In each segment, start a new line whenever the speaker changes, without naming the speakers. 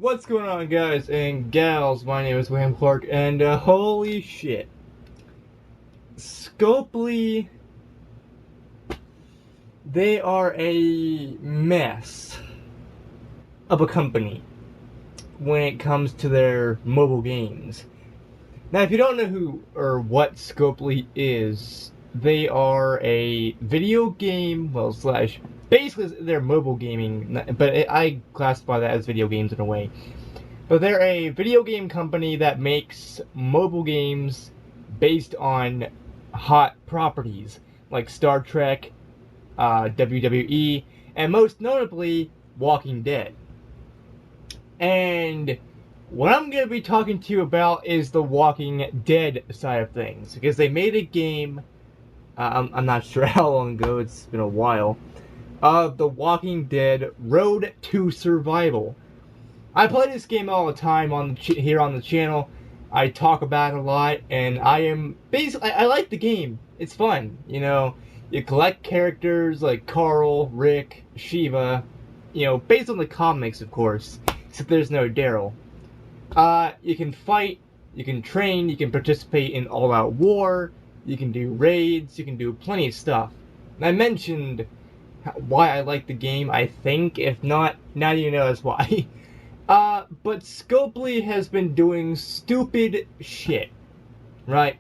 What's going on, guys and gals? My name is William Clark, and holy shit. Scopely, they are a mess of a company when it comes to their mobile games. Now, if you don't know who or what Scopely is, they are a video game, well, slash, basically they're mobile gaming, but I classify that as video games in a way. But they're a video game company that makes mobile games based on hot properties like Star Trek, WWE, and most notably, Walking Dead. And what I'm going to be talking to you about is the Walking Dead side of things, because they made a game, I'm not sure how long ago, it's been a while, of The Walking Dead Road to Survival. I play this game all the time here on the channel. I talk about it a lot, and I like the game. It's fun, you know. You collect characters like Carl, Rick, Shiva, you know, based on the comics, of course. Except there's no Daryl. You can fight, you can train, you can participate in all-out war, you can do raids, you can do plenty of stuff. And I mentioned why I like the game, I think. If not, now you know that's why. But Scopely has been doing stupid shit, right?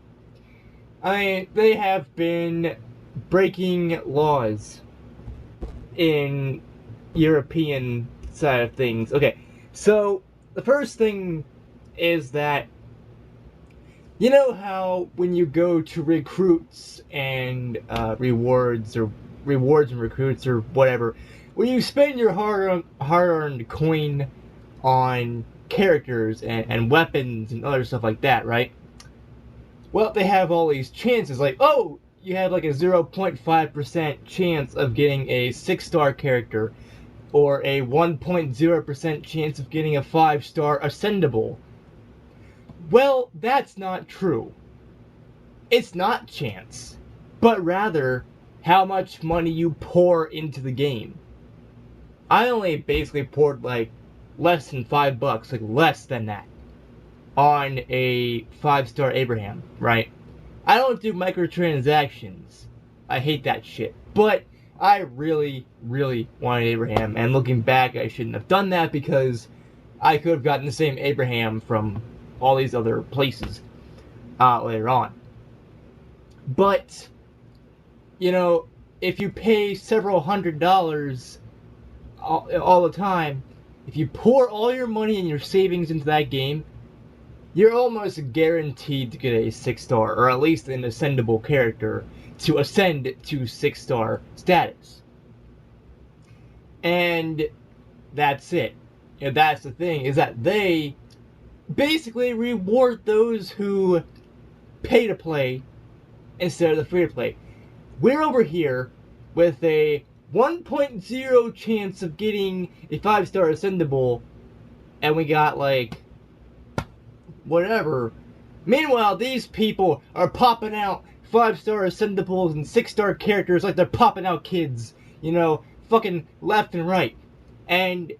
I mean, they have been breaking laws in European side of things. Okay, so the first thing is that you know how when you go to recruits and rewards and recruits or whatever, when you spend your hard-earned coin on characters and weapons and other stuff like that, right? Well, they have all these chances, like, oh, you have like a 0.5% chance of getting a 6-star character, or a 1.0% chance of getting a 5-star ascendable. Well, that's not true. It's not chance, but rather how much money you pour into the game. I only basically poured like less than $5, like less than that, on a 5-star Abraham, right? I don't do microtransactions. I hate that shit. But I really, really wanted Abraham, and looking back, I shouldn't have done that because I could have gotten the same Abraham from all these other places later on. But, you know, if you pay several $100s all the time, if you pour all your money and your savings into that game, you're almost guaranteed to get a 6-star, or at least an ascendable character, to ascend to 6-star status. And that's it. You know, that's the thing, is that they basically reward those who pay to play instead of the free to play. We're over here with a 1.0 chance of getting a 5-star ascendable, and we got like whatever. Meanwhile, these people are popping out 5-star ascendables and 6-star characters like they're popping out kids, you know, fucking left and right. And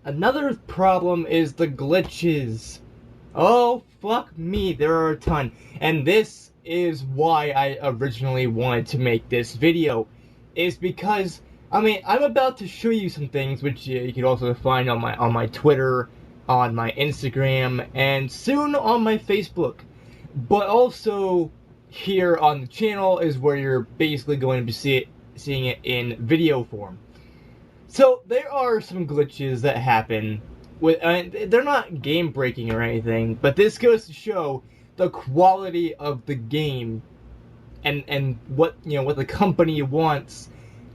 another problem is the glitches. Oh, fuck me, there are a ton. And this is why I originally wanted to make this video, is because, I mean, I'm about to show you some things, which you can also find on my Twitter, on my Instagram, and soon on my Facebook. But also, here on the channel is where you're basically going to be seeing it in video form. So, there are some glitches that happen. They're not game breaking or anything, but this goes to show the quality of the game and what, you know, what the company wants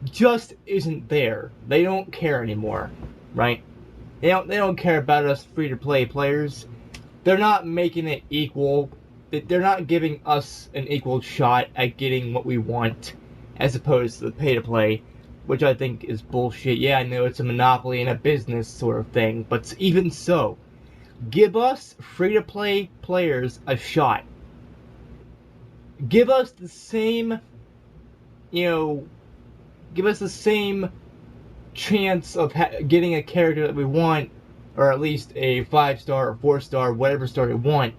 just isn't there. They don't care anymore, right? They don't care about us free-to-play players. They're not making it equal. They're not giving us an equal shot at getting what we want, as opposed to the pay-to-play, which I think is bullshit. Yeah, I know it's a monopoly and a business sort of thing, but even so, give us free-to-play players a shot. Give us the same, you know, give us the same chance of getting a character that we want or at least a 5-star or 4-star, whatever star you want.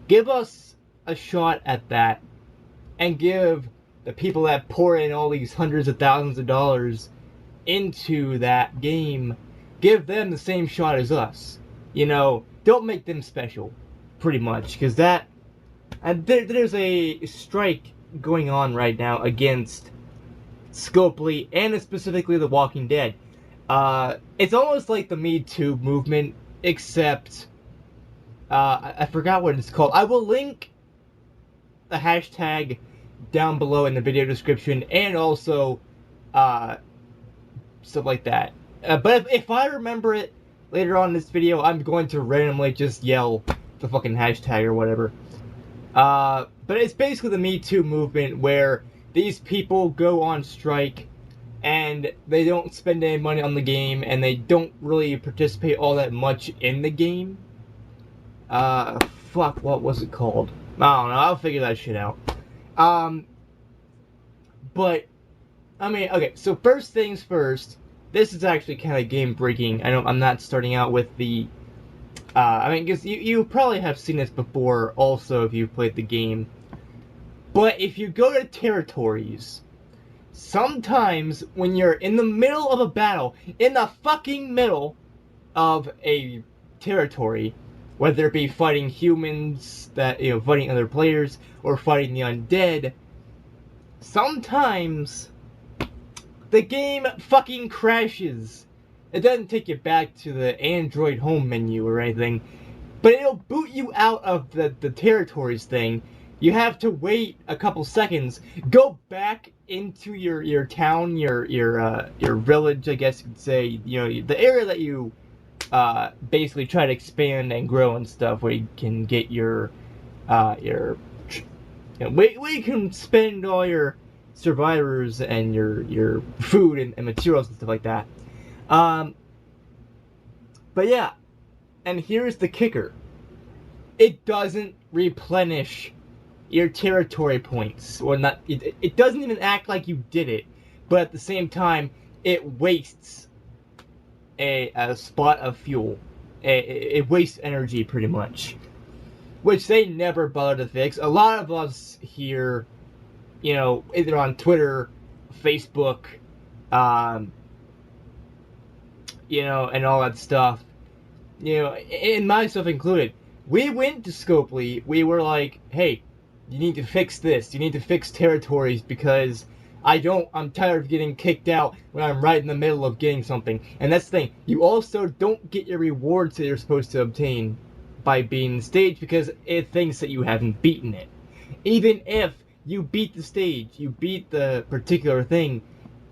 Give us a shot at that, and give the people that pour in all these hundreds of thousands of dollars into that game, give them the same shot as us. You know, don't make them special, pretty much, because that, and there's a strike going on right now against Scopely and specifically The Walking Dead. It's almost like the Me Too movement, except I forgot what it's called. I will link the hashtag down below in the video description, and also stuff like that. But if I remember it later on in this video, I'm going to randomly just yell the fucking hashtag or whatever. But it's basically the Me Too movement, where these people go on strike and they don't spend any money on the game, and they don't really participate all that much in the game. Fuck, what was it called? I don't know, I'll figure that shit out. But, I mean, okay, so first things first, this is actually kind of game-breaking. I know I'm not starting out with the, I mean, because you probably have seen this before also if you've played the game. But if you go to territories, sometimes when you're in the middle of a battle, in the fucking middle of a territory, whether it be fighting humans, that, you know, fighting other players, or fighting the undead, sometimes the game fucking crashes. It doesn't take you back to the Android home menu or anything, but it'll boot you out of the territories thing. You have to wait a couple seconds, go back into your town, your village, I guess you could say, you know, the area that you basically try to expand and grow and stuff, where you can get your you know, where you can spend all your survivors and your food and materials and stuff like that. But yeah, and here's the kicker: it doesn't replenish your territory points, or not. It doesn't even act like you did it, but at the same time, it wastes a spot of fuel. It wastes energy pretty much, which they never bother to fix. A lot of us here, you know, either on Twitter, Facebook, you know, and all that stuff, you know, and myself included, we went to Scopely. We were like, hey, you need to fix this. You need to fix territories, because I'm tired of getting kicked out when I'm right in the middle of getting something. And that's the thing. You also don't get your rewards that you're supposed to obtain by beating the stage, because it thinks that you haven't beaten it. Even if you beat the stage, you beat the particular thing,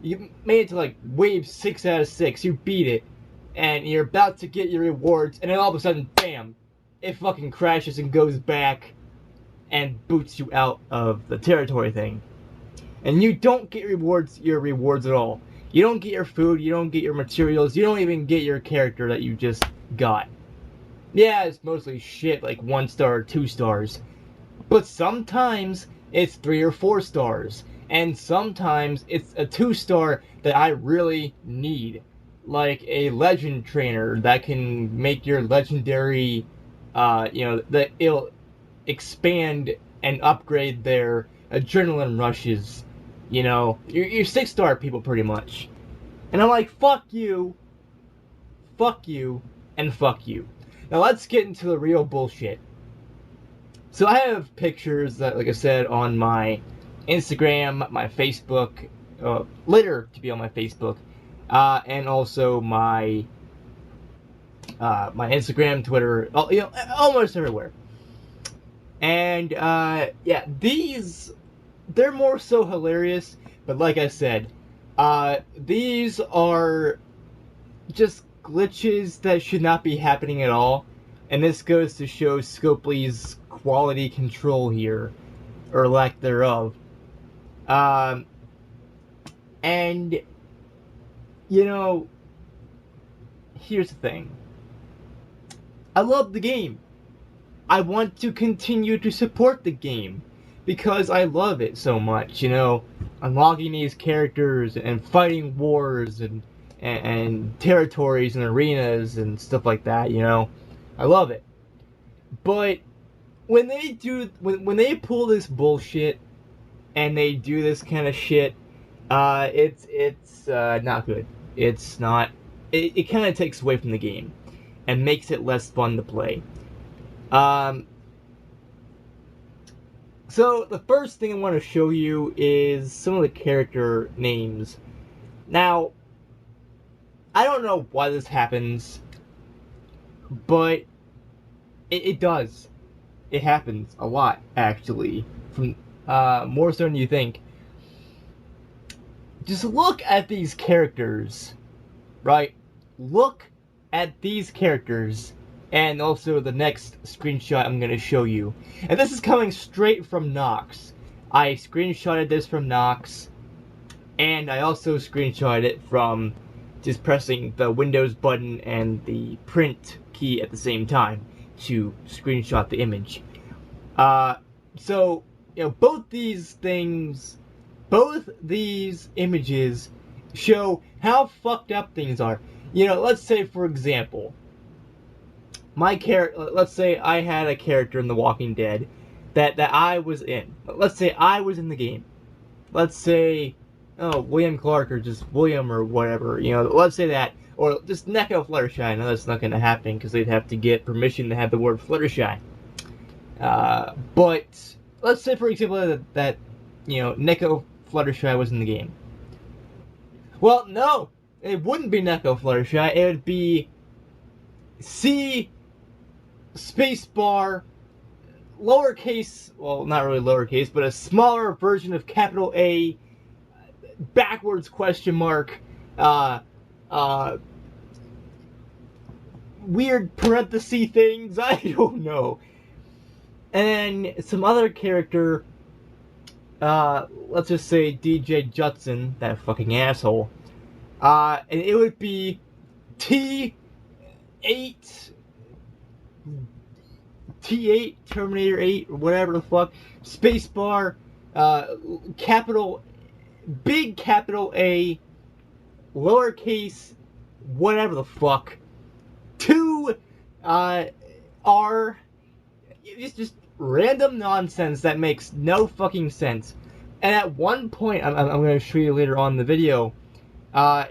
you made it to like wave 6 out of 6, you beat it, and you're about to get your rewards, and then all of a sudden, bam, it fucking crashes and goes back and boots you out of the territory thing. And you don't get your rewards at all. You don't get your food, you don't get your materials, you don't even get your character that you just got. Yeah, it's mostly shit, like 1 star or 2 stars. But sometimes it's 3 or 4 stars. And sometimes it's a 2-star that I really need. Like a legend trainer that can make your legendary, you know, that it'll expand and upgrade their adrenaline rushes. You know, your 6-star people pretty much. And I'm like, fuck you, and fuck you. Now let's get into the real bullshit. So I have pictures that, like I said, on my Instagram, my Facebook, later to be on my Facebook, and also my my Instagram, Twitter, you know, almost everywhere. And yeah, they're more so hilarious, but like I said, these are just glitches that should not be happening at all, and this goes to show Scopely's quality control here, or lack thereof. And, you know, here's the thing. I love the game. I want to continue to support the game, because I love it so much, you know, unlocking these characters and fighting wars and and territories and arenas and stuff like that. You know, I love it. But when they pull this bullshit and they do this kind of shit, it's not good. It's not. It kind of takes away from the game and makes it less fun to play. So the first thing I want to show you is some of the character names. Now, I don't know why this happens, but it does. It happens a lot, actually, from more so than you think. Just look at these characters, right? Look at these characters, and also the next screenshot I'm going to show you. And this is coming straight from Nox. I screenshotted this from Nox, and I also screenshotted it from just pressing the Windows button and the print key at the same time to screenshot the image. So, you know, both these images show how fucked up things are. You know, let's say, for example, let's say I had a character in The Walking Dead that I was in. Let's say I was in the game. Let's say, oh, William Clark or just William or whatever, you know, let's say that. Or just Neko Fluttershy. I know that's not going to happen because they'd have to get permission to have the word Fluttershy. But let's say, for example, that you know, Neko Fluttershy was in the game. Well, no, it wouldn't be Neko Fluttershy. It would be C spacebar lowercase. Well, not really lowercase, but a smaller version of capital A backwards question mark. Weird parenthesis things. I don't know. And some other character, let's just say DJ Judson, that fucking asshole, and it would be T8, Terminator 8, or whatever the fuck, spacebar, big capital A, lowercase, whatever the fuck, 2, R, it's just random nonsense that makes no fucking sense. And at one point, I'm going to show you later on in the video,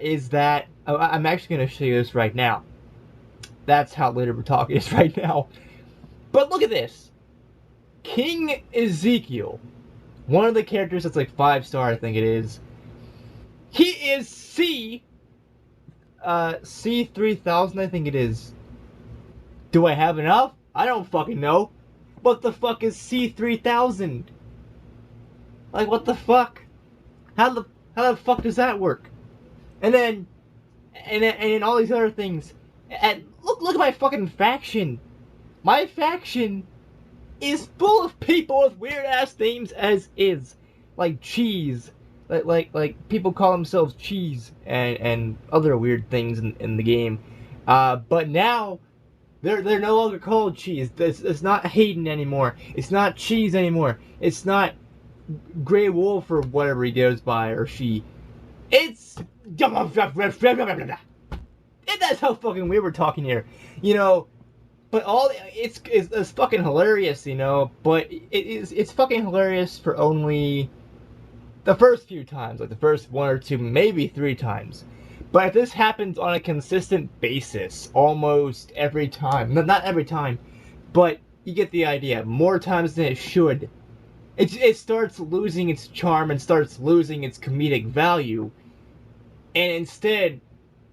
is that, I'm actually going to show you this right now. That's how later we're talking is right now. But look at this. King Ezekiel, one of the characters that's like 5-star, I think it is. He is C3000, I think it is. Do I have enough? I don't fucking know. What the fuck is C3000? Like, what the fuck? How the fuck does that work? And then all these other things. And look at my fucking faction. My faction is full of people with weird ass names as is, like Cheese. Like people call themselves Cheese and other weird things in the game. But now they're no longer called Cheese. It's not Hayden anymore. It's not Cheese anymore. It's not Grey Wolf or whatever he goes by, or she. It's and that's how fucking weird we're talking here, you know. But it's fucking hilarious, you know. But it's fucking hilarious for only the first few times, like the first 1 or 2, maybe 3 times. But if this happens on a consistent basis, almost every time, not every time, but you get the idea, more times than it should, it starts losing its charm and starts losing its comedic value. And instead,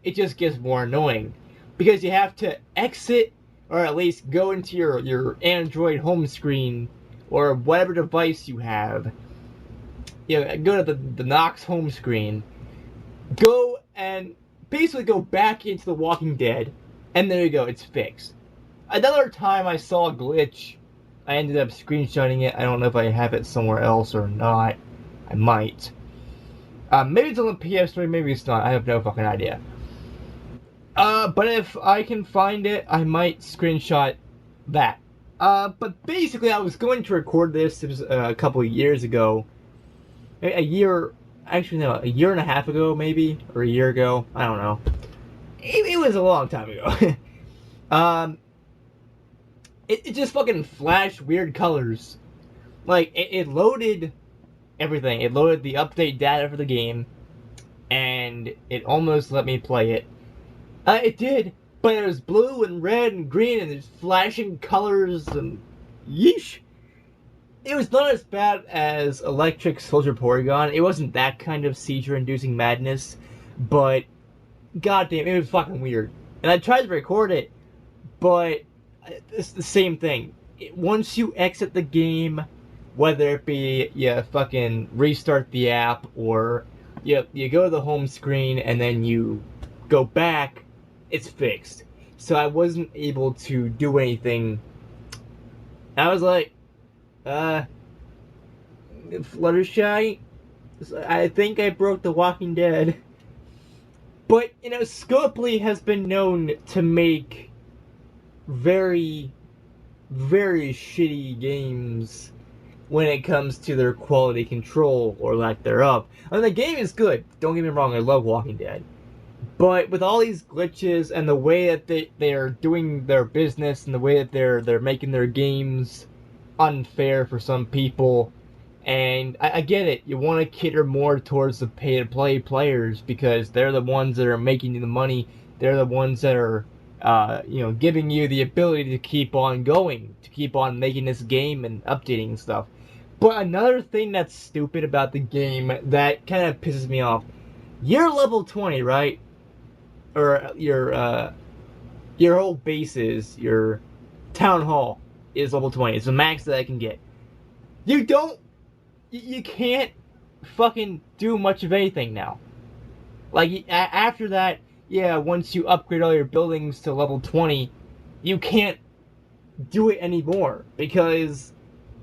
it just gets more annoying. Because you have to exit, or at least go into your Android home screen, or whatever device you have. You know, go to the Nox home screen, go and basically go back into The Walking Dead, and there you go, it's fixed. Another time I saw a glitch, I ended up screenshotting it. I don't know if I have it somewhere else or not. I might. Maybe it's on the PS3, maybe it's not. I have no fucking idea. But if I can find it, I might screenshot that. But basically I was going to record this, it was a couple of years ago. A year actually no, a year and a half ago maybe, or a year ago. I don't know. It was a long time ago. um, it just fucking flashed weird colors. Like it loaded everything. It loaded the update data for the game, and it almost let me play it. It did, but it was blue and red and green, and there's flashing colors and yeesh. It was not as bad as Electric Soldier Porygon. It wasn't that kind of seizure-inducing madness, but goddamn, it was fucking weird. And I tried to record it, but it's the same thing. Once you exit the game, whether it be you fucking restart the app or you go to the home screen and then you go back, it's fixed. So I wasn't able to do anything. I was like, Fluttershy, I think I broke The Walking Dead. But, you know, Scopely has been known to make very, very shitty games when it comes to their quality control or lack thereof. I mean, the game is good. Don't get me wrong, I love Walking Dead. But with all these glitches and the way that they are doing their business and the way that they're making their games unfair for some people, and I get it, you want to cater more towards the pay-to-play players because they're the ones that are making you the money. They're the ones that are, giving you the ability to keep on going, to keep on making this game and updating and stuff. But another thing that's stupid about the game that kind of pisses me off, you're level 20, right? Or your whole base is, your town hall is level 20. It's the max that I can get. You can't fucking do much of anything now. Like, after that, yeah, once you upgrade all your buildings to level 20, you can't do it anymore because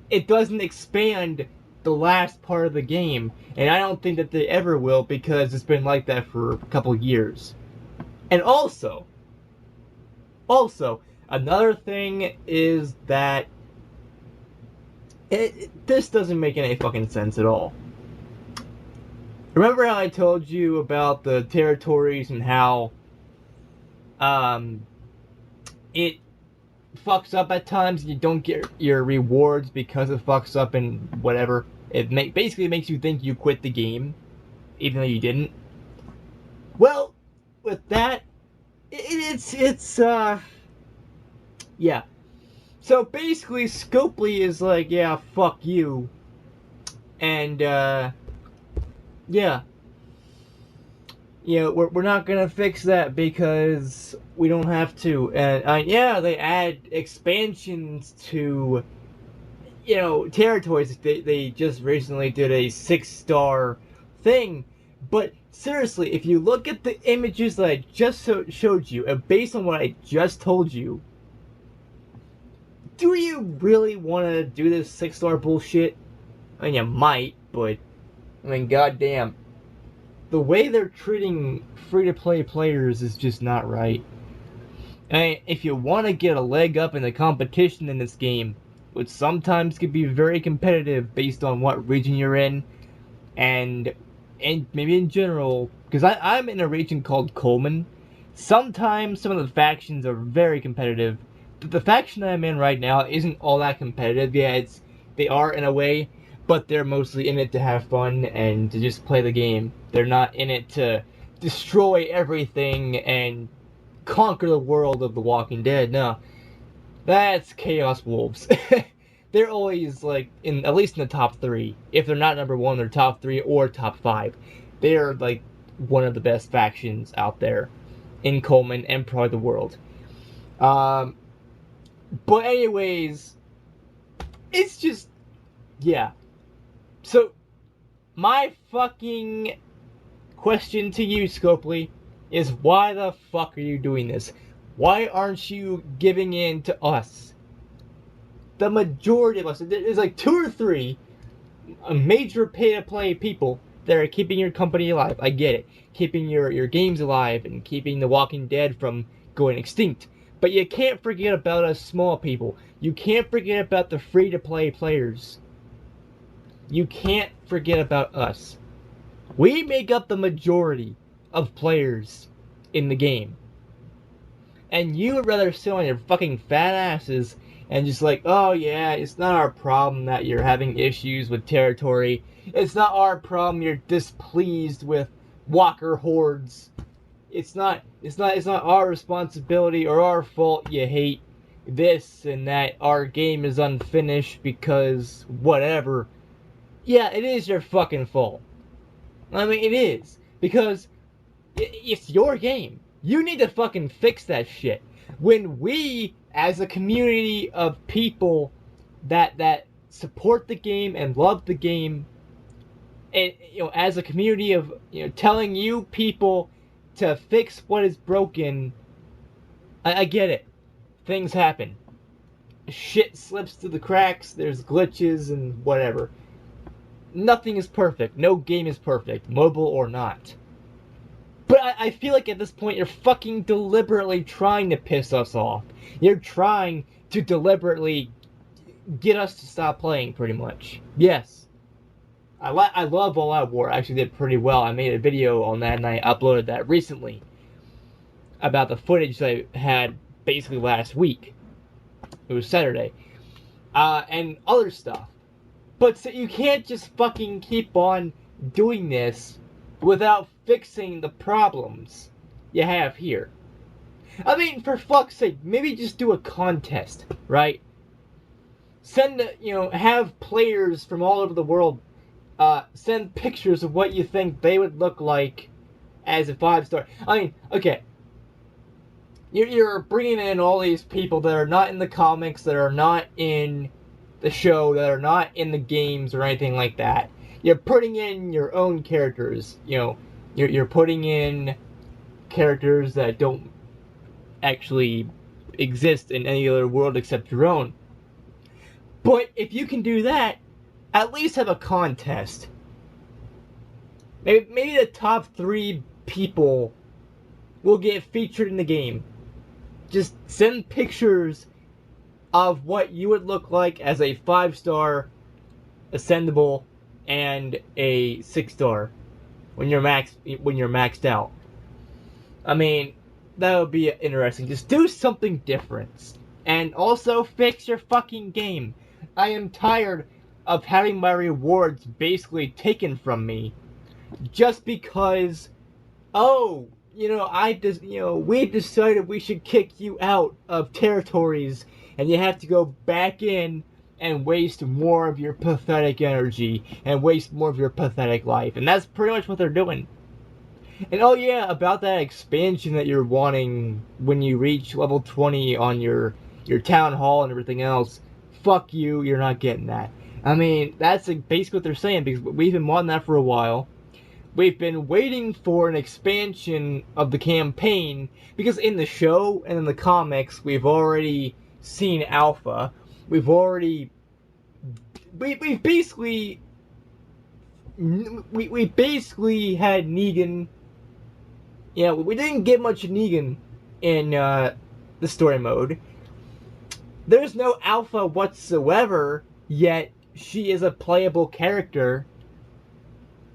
it doesn't expand the last part of the game, and I don't think that they ever will because it's been like that for a couple years. And also, another thing is that this doesn't make any fucking sense at all. Remember how I told you about the territories and how it fucks up at times and you don't get your rewards because it fucks up and whatever? It basically makes you think you quit the game, even though you didn't. Well, with that, yeah. So basically, Scopely is like, yeah, fuck you. And, yeah. You know, we're not gonna fix that because we don't have to. And, yeah, they add expansions to, territories. They just recently did a 6-star thing. But seriously, if you look at the images that I just showed you, and based on what I just told you, do you really want to do this 6-star bullshit? I mean, you might, but, I mean, goddamn. The way they're treating free-to-play players is just not right. And if you want to get a leg up in the competition in this game, which sometimes can be very competitive based on what region you're in, and maybe in general, because I'm in a region called Coleman, sometimes some of the factions are very competitive. The faction I'm in right now isn't all that competitive. Yeah, they are in a way, but they're mostly in it to have fun and to just play the game. They're not in it to destroy everything and conquer the world of The Walking Dead. No, that's Chaos Wolves. They're always like at least in the top 3. If they're not number 1, they're top 3 or top 5. They're like one of the best factions out there in Coleman and probably the world. But anyways, it's just, yeah. So, my fucking question to you, Scopely, is why the fuck are you doing this? Why aren't you giving in to us? The majority of us, there's like 2 or 3 major pay-to-play people that are keeping your company alive. I get it. Keeping your games alive and keeping The Walking Dead from going extinct. But you can't forget about us small people. You can't forget about the free-to-play players. You can't forget about us. We make up the majority of players in the game. And you would rather sit on your fucking fat asses and just like, oh yeah, it's not our problem that you're having issues with territory. It's not our problem you're displeased with walker hordes. It's not our responsibility or our fault you hate this and that our game is unfinished because whatever. Yeah, it is your fucking fault. I mean, it is. Because it's your game. You need to fucking fix that shit. When we, as a community of people that support the game and love the game, and as a community of telling you people to fix what is broken, I get it. Things happen. Shit slips through the cracks. There's glitches and whatever. Nothing is perfect. No game is perfect, mobile or not. But I feel like at this point you're fucking deliberately trying to piss us off. You're trying to deliberately get us to stop playing, pretty much. Yes. I love All Out War. I actually did pretty well. I made a video on that and I uploaded that recently. About the footage that I had basically last week. It was Saturday. And other stuff. But so you can't just fucking keep on doing this without fixing the problems you have here. I mean, for fuck's sake, maybe just do a contest, right? Send, have players from all over the world send pictures of what you think they would look like as a 5-star. I mean, okay. You're bringing in all these people that are not in the comics, that are not in the show, that are not in the games or anything like that. You're putting in your own characters. You're putting in characters that don't actually exist in any other world except your own. But if you can do that, at least have a contest. Maybe the top 3 people will get featured in the game. Just send pictures of what you would look like as a 5-star ascendable and a 6-star when you're maxed out. I mean, that would be interesting. Just do something different. And also fix your fucking game. I am tired of having my rewards basically taken from me just because we decided we should kick you out of territories and you have to go back in and waste more of your pathetic energy and waste more of your pathetic life. And that's pretty much what they're doing. And oh yeah, about that expansion that you're wanting when you reach level 20 on your town hall and everything else, fuck you, you're not getting that. I mean, that's basically what they're saying, because we've been wanting that for a while. We've been waiting for an expansion of the campaign, because in the show and in the comics, we've already seen Alpha. We basically had Negan. Yeah, we didn't get much Negan in the story mode. There's no Alpha whatsoever, yet she is a playable character.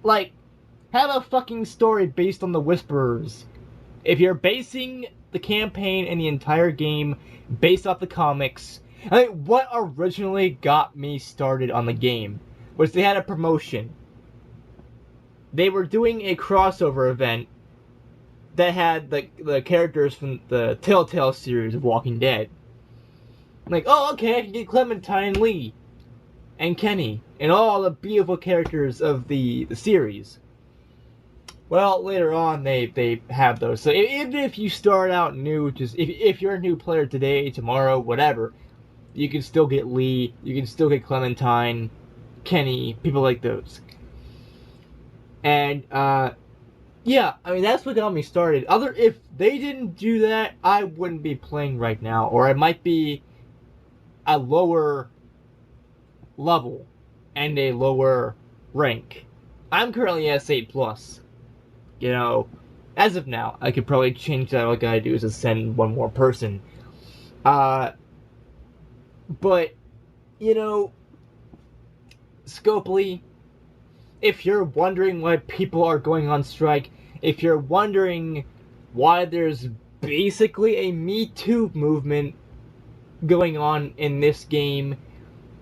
Like, have a fucking story based on the Whisperers. If you're basing the campaign and the entire game based off the comics, I mean, what originally got me started on the game was they had a promotion. They were doing a crossover event that had the characters from the Telltale series of Walking Dead. I'm like, oh, okay, I can get Clementine, Lee, and Kenny, and all the beautiful characters of the series. Well, later on, they have those. So even if you start out new, just if you're a new player today, tomorrow, whatever, you can still get Lee, you can still get Clementine, Kenny, people like those. And, yeah, I mean, that's what got me started. If they didn't do that, I wouldn't be playing right now, or I might be a lower level and a lower rank. I'm currently S8+. As of now, I could probably change that. All I gotta do is just send one more person. But, Scopely, if you're wondering why people are going on strike, if you're wondering why there's basically a Me Too movement going on in this game,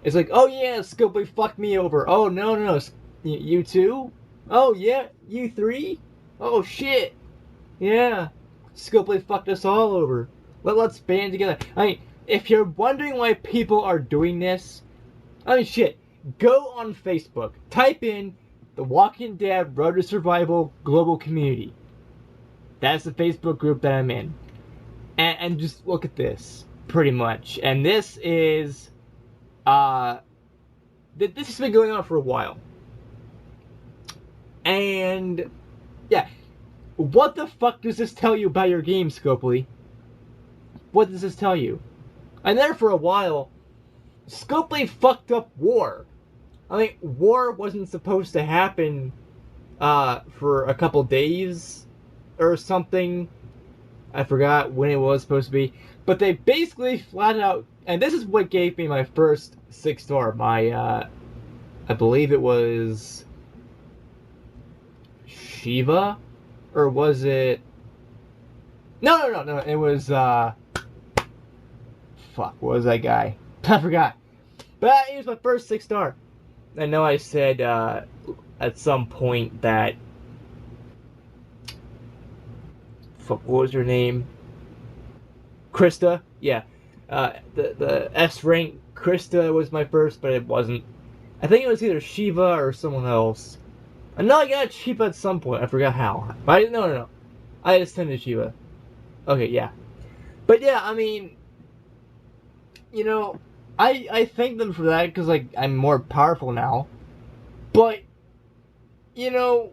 it's like, oh yeah, Scopely fucked me over. Oh no, no, no, you too? Oh yeah, you three? Oh shit. Yeah, Scopely fucked us all over. Let's band together. I mean, if you're wondering why people are doing this, I mean, shit, go on Facebook, type in The Walking Dead Road to Survival Global Community. That's the Facebook group that I'm in. And just look at this, pretty much. And this is, this has been going on for a while. And, yeah, what the fuck does this tell you about your game, Scopely? What does this tell you? And there for a while, Scopely fucked up war. I mean, war wasn't supposed to happen for a couple days or something. I forgot when it was supposed to be. But they basically flat out, and this is what gave me my first 6-star. My, I believe it was Shiva? Or was it... No, it was, fuck, what was that guy? I forgot. But it was my first 6-star. I know I said, at some point that... Fuck, what was her name? Krista? Yeah. The S rank Krista was my first, but it wasn't. I think it was either Shiva or someone else. I know I got Shiva at some point. I forgot how. But no. I just sent Shiva. Okay, yeah. But yeah, I mean, you know, I thank them for that because, like, I'm more powerful now. But, you know,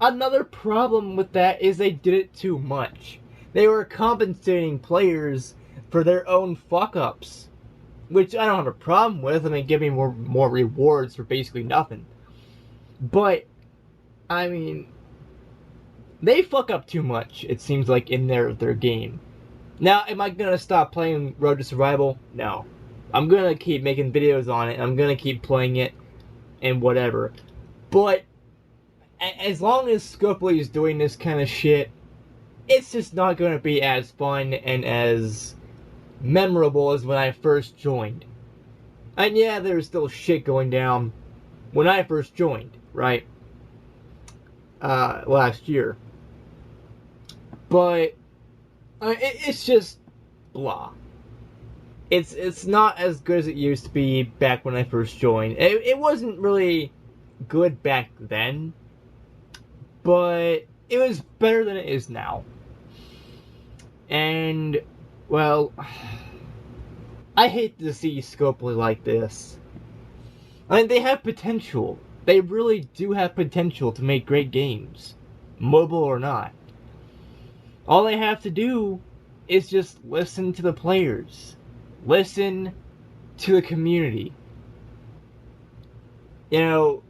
another problem with that is they did it too much. They were compensating players for their own fuck-ups. Which I don't have a problem with. I mean, giving more rewards for basically nothing. But, I mean, they fuck up too much, it seems like, in their game. Now, am I gonna stop playing Road to Survival? No. I'm gonna keep making videos on it, I'm gonna keep playing it, and whatever. But, as long as Scopely is doing this kind of shit, it's just not gonna be as fun and as memorable as when I first joined. And yeah, there's still shit going down when I first joined, right? Last year. But it's just blah. It's not as good as it used to be back when I first joined. It wasn't really good back then, but it was better than it is now. And, well, I hate to see Scopely like this. I mean, they have potential. They really do have potential to make great games, mobile or not. All they have to do is just listen to the players. Listen to the community. You know,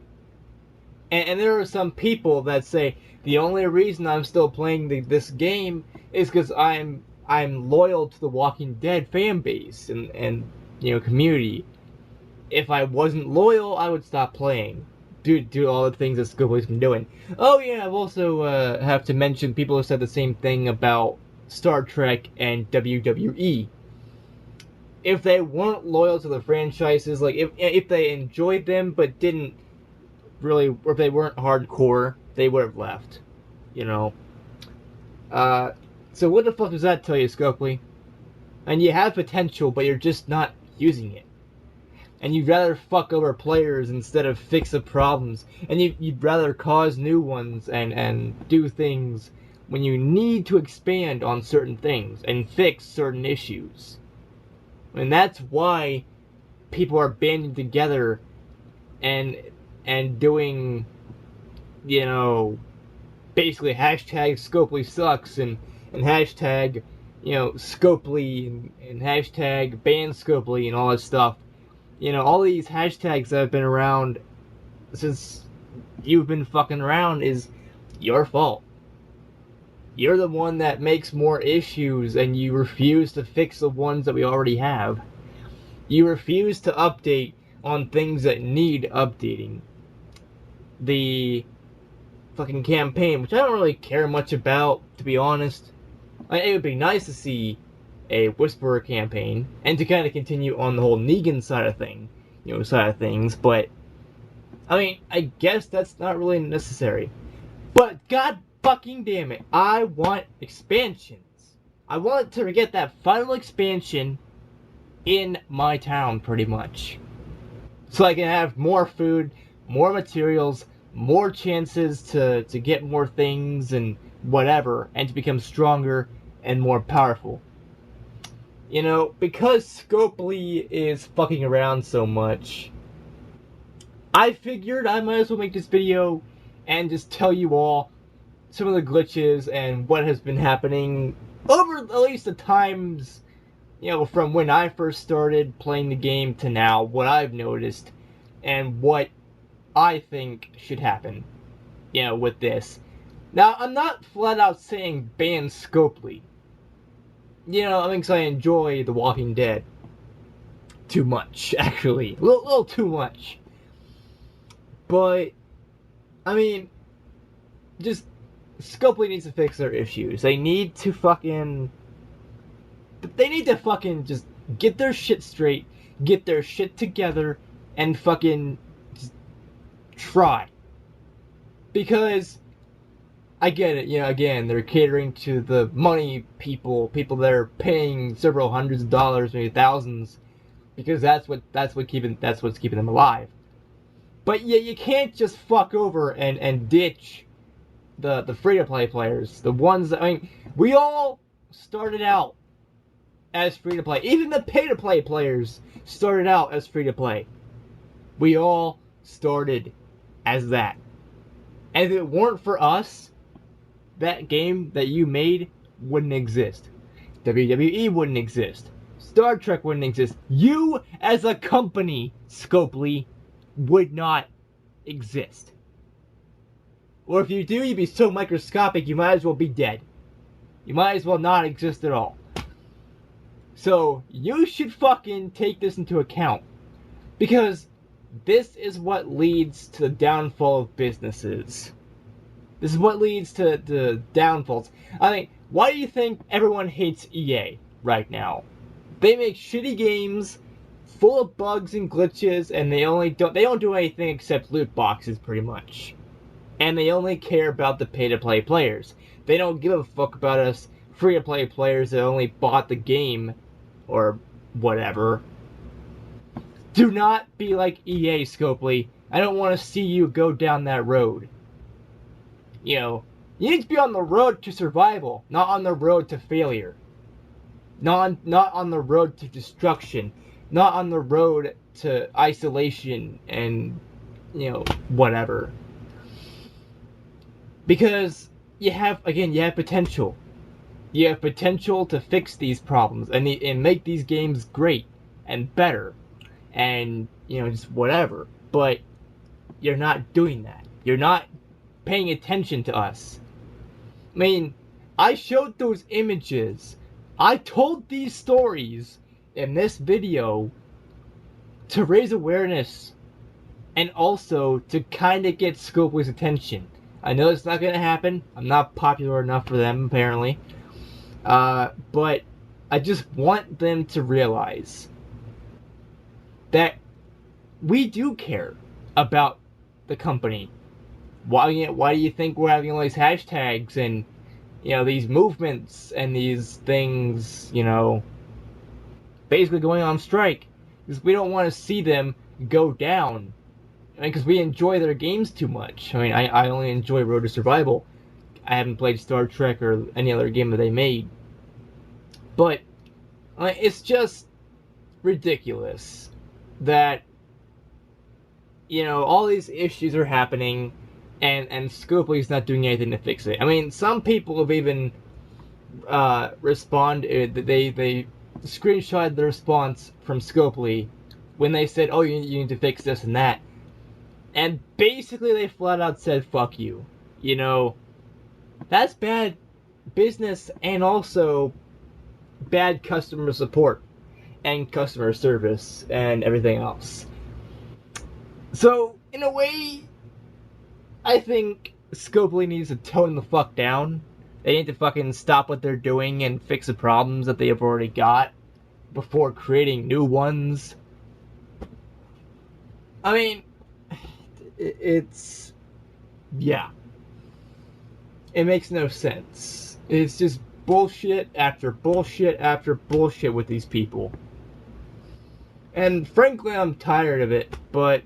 and there are some people that say, the only reason I'm still playing this game is because I'm loyal to the Walking Dead fan base and you know, community. If I wasn't loyal, I would stop playing. Do all the things that Scopely's been doing. Oh yeah, I've also have to mention people have said the same thing about Star Trek and WWE. If they weren't loyal to the franchises, like if they enjoyed them but didn't really, or if they weren't hardcore, they would have left. You know. So what the fuck does that tell you, Scopely? And you have potential, but you're just not using it. And you'd rather fuck over players instead of fix the problems. And you'd rather cause new ones and do things when you need to expand on certain things and fix certain issues. And that's why people are banding together and doing, you know, basically hashtag Scopely sucks and hashtag, you know, Scopely and hashtag ban Scopely and all that stuff. You know, all these hashtags that have been around since you've been fucking around is your fault. You're the one that makes more issues and you refuse to fix the ones that we already have. You refuse to update on things that need updating. the fucking campaign, which I don't really care much about, to be honest. It would be nice to see a Whisperer campaign, and to kind of continue on the whole Negan side of things, but I mean, I guess that's not really necessary. But god fucking damn it, I want expansions. I want to get that final expansion in my town, pretty much. So I can have more food, more materials, more chances to get more things and whatever, and to become stronger and more powerful. You know, because Scopely is fucking around so much, I figured I might as well make this video and just tell you all some of the glitches and what has been happening over at least the times, you know, from when I first started playing the game to now, what I've noticed, and what I think should happen, you know, with this. Now, I'm not flat out saying ban Scopely. You know, I think I enjoy The Walking Dead too much, actually. A little too much. But, I mean, just, Scopely needs to fix their issues. They need to fucking just get their shit straight, get their shit together, and fucking just try. Because I get it, you know, again, they're catering to the money people that are paying several hundreds of dollars, maybe thousands, because that's what's keeping them alive. But yeah, you can't just fuck over and ditch the free-to-play players, the ones that, I mean, we all started out as free-to-play. Even the pay-to-play players started out as free-to-play. We all started as that. And if it weren't for us, that game that you made wouldn't exist. WWE wouldn't exist. Star Trek wouldn't exist. You, as a company, Scopely, would not exist. Or if you do, you'd be so microscopic, you might as well be dead. You might as well not exist at all. So, you should fucking take this into account. Because this is what leads to the downfall of businesses. This is what leads to the downfalls. I mean, why do you think everyone hates EA right now? They make shitty games full of bugs and glitches, and they don't do anything except loot boxes, pretty much. And they only care about the pay-to-play players. They don't give a fuck about us free-to-play players that only bought the game, or whatever. Do not be like EA, Scopely. I don't want to see you go down that road. You know, you need to be on the road to survival, not on the road to failure. Not on the road to destruction. Not on the road to isolation and, you know, whatever. Because you have potential. You have potential to fix these problems and make these games great and better. And, you know, just whatever. But you're not doing that. You're not paying attention to us. I mean, I showed those images. I told these stories in this video to raise awareness and also to kind of get Scopely's attention. I know it's not going to happen. I'm not popular enough for them, apparently. But I just want them to realize that we do care about the company. Why do you think we're having all these hashtags and, you know, these movements and these things, you know, basically going on strike? Because we don't want to see them go down. I mean, because we enjoy their games too much. I mean, I only enjoy Road to Survival. I haven't played Star Trek or any other game that they made. But it's just ridiculous that, you know, all these issues are happening and Scopely's not doing anything to fix it. I mean, some people have even responded, they screenshotted the response from Scopely when they said, oh, you need to fix this and that. And basically they flat out said, fuck you. You know, that's bad business and also bad customer support and customer service and everything else. So, in a way, I think Scopely needs to tone the fuck down. They need to fucking stop what they're doing and fix the problems that they have already got before creating new ones. I mean, it's... yeah. It makes no sense. It's just bullshit after bullshit after bullshit with these people. And frankly, I'm tired of it, but,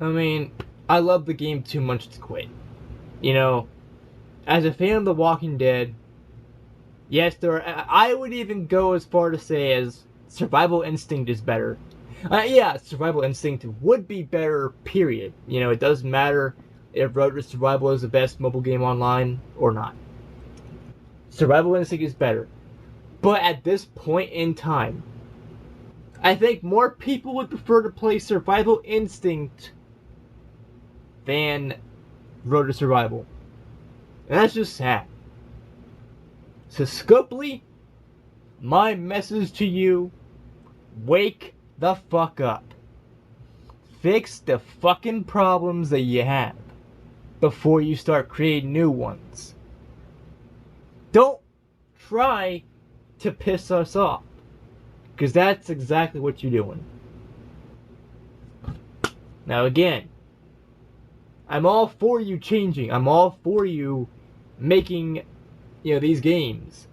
I mean, I love the game too much to quit. You know, as a fan of The Walking Dead, yes, I would even go as far to say as Survival Instinct is better. Yeah, Survival Instinct would be better, period. You know, it doesn't matter if Road to Survival is the best mobile game online or not. Survival Instinct is better. But at this point in time, I think more people would prefer to play Survival Instinct than Road to Survival. And that's just sad. So Scopely, my message to you, wake the fuck up. Fix the fucking problems that you have before you start creating new ones. Don't try to piss us off, because that's exactly what you're doing. Now again, I'm all for you changing. I'm all for you making, you know, these games.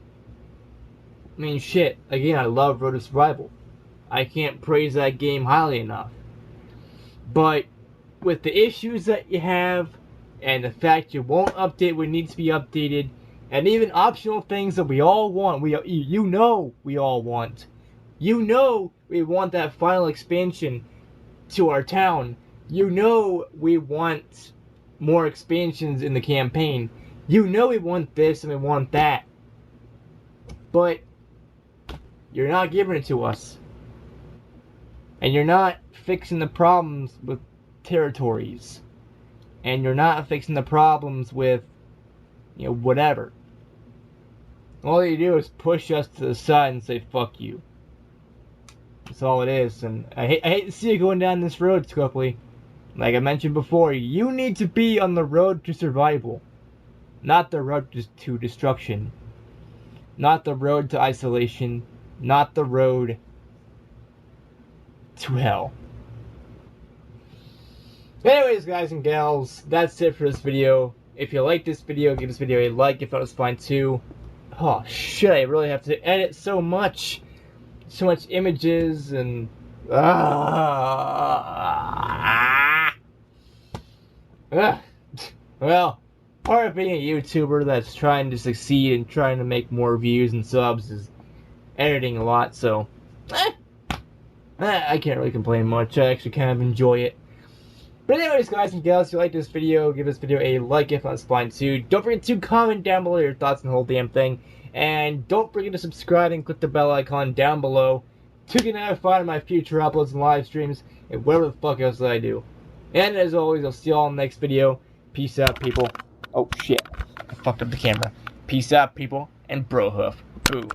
I mean, shit. Again, I love Road to Survival. I can't praise that game highly enough. But with the issues that you have, and the fact you won't update what needs to be updated, and even optional things that we all want, you know we all want. You know we want that final expansion to our town. You know we want more expansions in the campaign. You know we want this and we want that. But you're not giving it to us. And you're not fixing the problems with territories. And you're not fixing the problems with, you know, whatever. All you do is push us to the side and say, fuck you. That's all it is. And I hate to see you going down this road, Scopely. Like I mentioned before, you need to be on the road to survival. Not the road to destruction. Not the road to isolation. Not the road to hell. Anyways, guys and gals, that's it for this video. If you like this video, give this video a like. If that was fine too. Oh shit, I really have to edit so much. So much images and... Well, part of being a YouTuber that's trying to succeed and trying to make more views and subs is editing a lot, so... I can't really complain much. I actually kind of enjoy it. But anyways, guys and gals, if you like this video, give this video a like if that's fine too. Don't forget to comment down below your thoughts on the whole damn thing. And don't forget to subscribe and click the bell icon down below to get notified of my future uploads and live streams and whatever the fuck else that I do. And as always, I'll see you all in the next video. Peace out, people. Oh shit, I fucked up the camera. Peace out, people, and bro hoof. Boom.